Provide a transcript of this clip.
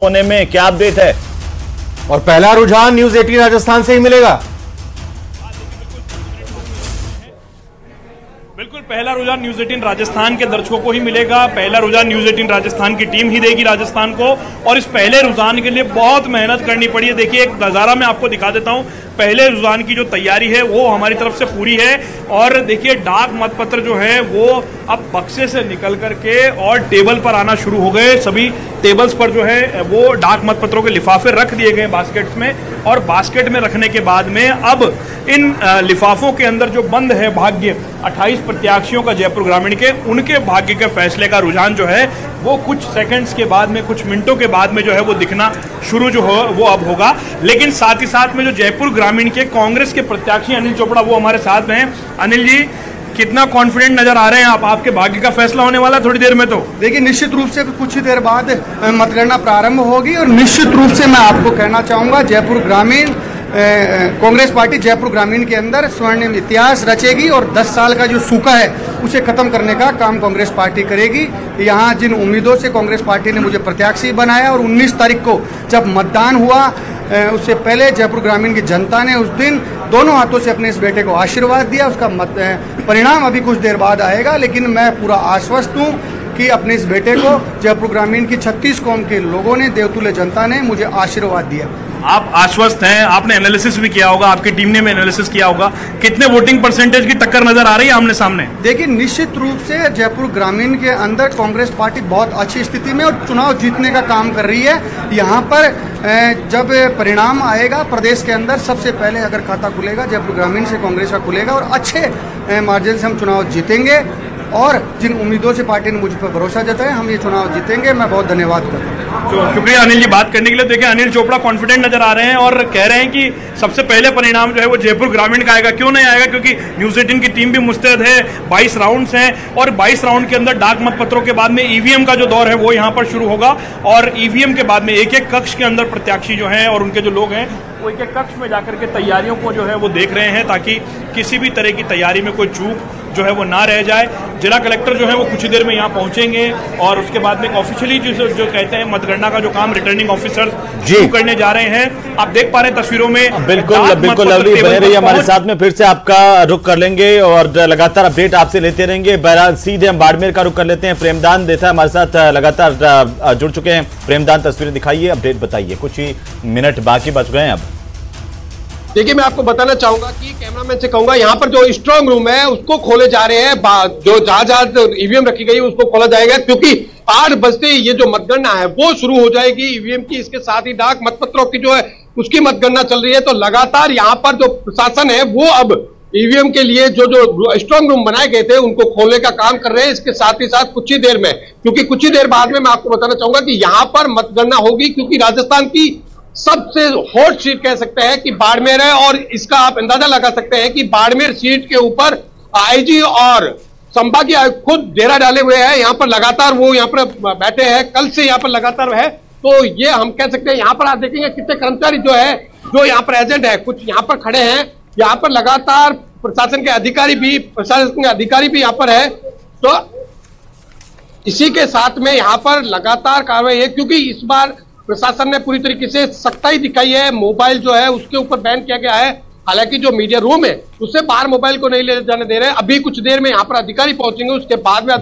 होने में क्या अपडेट है? और पहला रुझान न्यूज 18 राजस्थान से ही मिलेगा। बिल्कुल पहला रुझान न्यूज 18 राजस्थान के दर्शकों को ही मिलेगा। पहला रुझान न्यूज 18 राजस्थान की टीम ही देगी राजस्थान को, और इस पहले रुझान के लिए बहुत मेहनत करनी पड़ी है। देखिए एक नज़ारा मैं आपको दिखा देता हूं। पहले रुझान की जो तैयारी है वो हमारी तरफ से पूरी है, और देखिए डाक मतपत्र जो है वो अब बक्से से निकल करके और टेबल पर आना शुरू हो गए। सभी टेबल्स पर जो है वो डाक मतपत्रों के लिफाफे रख दिए गए बास्केट्स में, और बास्केट में रखने के बाद में अब इन लिफाफों के अंदर जो बंद है भाग्य 28 प्रत्याशियों का जयपुर ग्रामीण के, उनके भाग्य के फैसले का रुझान जो है वो कुछ सेकंड्स के बाद में, कुछ मिनटों के बाद में जो है वो दिखना शुरू जो हो वो अब होगा। लेकिन साथ ही साथ में जो जयपुर ग्रामीण के कांग्रेस के प्रत्याशी अनिल चोपड़ा वो हमारे साथ में हैं। अनिल जी, कितना कॉन्फिडेंट नजर आ रहे हैं आप? आपके भाग्य का फैसला होने वाला थोड़ी देर में। तो देखिए निश्चित रूप से कुछ ही देर बाद मतगणना प्रारंभ होगी, और निश्चित रूप से मैं आपको कहना चाहूँगा जयपुर ग्रामीण कांग्रेस पार्टी जयपुर ग्रामीण के अंदर स्वर्णिम इतिहास रचेगी, और 10 साल का जो सूखा है उसे खत्म करने का काम कांग्रेस पार्टी करेगी। यहाँ जिन उम्मीदों से कांग्रेस पार्टी ने मुझे प्रत्याशी बनाया, और 19 तारीख को जब मतदान हुआ उससे पहले जयपुर ग्रामीण की जनता ने उस दिन दोनों हाथों से अपने इस बेटे को आशीर्वाद दिया। उसका परिणाम अभी कुछ देर बाद आएगा, लेकिन मैं पूरा आश्वस्त हूँ कि अपने इस बेटे को जयपुर ग्रामीण की 36 कौम के लोगों ने, देवतुल्य जनता ने मुझे आशीर्वाद दिया। आप आश्वस्त हैं? आपने एनालिसिस भी किया होगा, आपकी टीम ने भी एनालिसिस किया होगा। कितने वोटिंग परसेंटेज की टक्कर नजर आ रही है आमने सामने? देखिए निश्चित रूप से जयपुर ग्रामीण के अंदर कांग्रेस पार्टी बहुत अच्छी स्थिति में और चुनाव जीतने का काम कर रही है। यहाँ पर जब परिणाम आएगा प्रदेश के अंदर, सबसे पहले अगर खाता खुलेगा जयपुर ग्रामीण से कांग्रेस का खुलेगा, और अच्छे मार्जिन से हम चुनाव जीतेंगे। और जिन उम्मीदों से पार्टी ने मुझ पर भरोसा जताया, हम ये चुनाव जीतेंगे। मैं बहुत धन्यवाद करता हूँ। शुक्रिया अनिल जी बात करने के लिए। देखिए अनिल चोपड़ा कॉन्फिडेंट नजर आ रहे हैं और कह रहे हैं कि सबसे पहले परिणाम जो है वो जयपुर ग्रामीण का आएगा। क्यों नहीं आएगा? क्योंकि न्यूज 18 की टीम भी मुस्तैद है। 22 राउंड्स हैं, और 22 राउंड के अंदर डाक मतपत्रों के बाद में ईवीएम का जो दौर है वो यहाँ पर शुरू होगा, और ईवीएम के बाद में एक एक कक्ष के अंदर प्रत्याशी जो हैं और उनके जो लोग हैं वो एक एक कक्ष में जाकर के तैयारियों को जो है वो देख रहे हैं, ताकि किसी भी तरह की तैयारी में कोई चूक जो है वो ना रह जाए। जिला कलेक्टर जो है वो कुछ ही देर में यहाँ पहुंचेंगे, और उसके बाद में ऑफिशियली जो कहते हैं मतगणना का जो काम रिटर्निंग ऑफिसर शुरू करने जा रहे हैं। आप देख पा रहे हैं तस्वीरों में। बिल्कुल बिल्कुल लवली बने रहिए हमारे साथ में, फिर से आपका रुख कर लेंगे और लगातार अपडेट आपसे लेते रहेंगे। सीधे हम बाड़मेर का रुख कर लेते हैं। प्रेमदान देता है हमारे साथ, लगातार जुड़ चुके हैं। प्रेमदान, तस्वीरें दिखाइए, अपडेट बताइए। कुछ ही मिनट बाकी बच गए हैं अब। देखिए मैं आपको बताना चाहूंगा कि कैमरामैन से कहूंगा यहाँ पर जो स्ट्रांग रूम है उसको खोले जा रहे हैं। जो जहां ईवीएम रखी गई है उसको खोला जाएगा, क्योंकि 8 बजते ये जो मतगणना है वो शुरू हो जाएगी ईवीएम की। इसके साथ ही डाक मतपत्रों की जो है उसकी मतगणना चल रही है। तो लगातार यहाँ पर जो प्रशासन है वो अब ईवीएम के लिए जो स्ट्रांग रूम बनाए गए थे उनको खोलने का काम कर रहे हैं। इसके साथ ही साथ कुछ ही देर में, क्योंकि कुछ ही देर बाद में मैं आपको बताना चाहूंगा कि यहाँ पर मतगणना होगी, क्योंकि राजस्थान की सबसे हॉट सीट कह सकते हैं कि बाड़मेर है। और इसका आप अंदाजा लगा सकते हैं कि बाड़मेर सीट के ऊपर आईजी और संभागीय आयुक्त खुद डेरा डाले हुए हैं। यहाँ पर लगातार वो यहाँ पर बैठे हैं, कल से यहाँ पर लगातार है। तो ये हम कह सकते हैं यहाँ पर आप देखेंगे कितने कर्मचारी जो है, जो यहाँ पर एजेंट है, कुछ यहाँ पर खड़े हैं। यहाँ पर लगातार प्रशासन के अधिकारी भी यहाँ पर है। तो इसी के साथ में यहाँ पर लगातार कार्रवाई है, क्योंकि इस बार प्रशासन ने पूरी तरीके से सख्ताई दिखाई है। मोबाइल जो है उसके ऊपर बैन किया गया है। हालांकि जो मीडिया रूम है उससे बाहर मोबाइल को नहीं ले जाने दे रहे। अभी कुछ देर में यहाँ पर अधिकारी पहुंचेंगे, उसके बाद में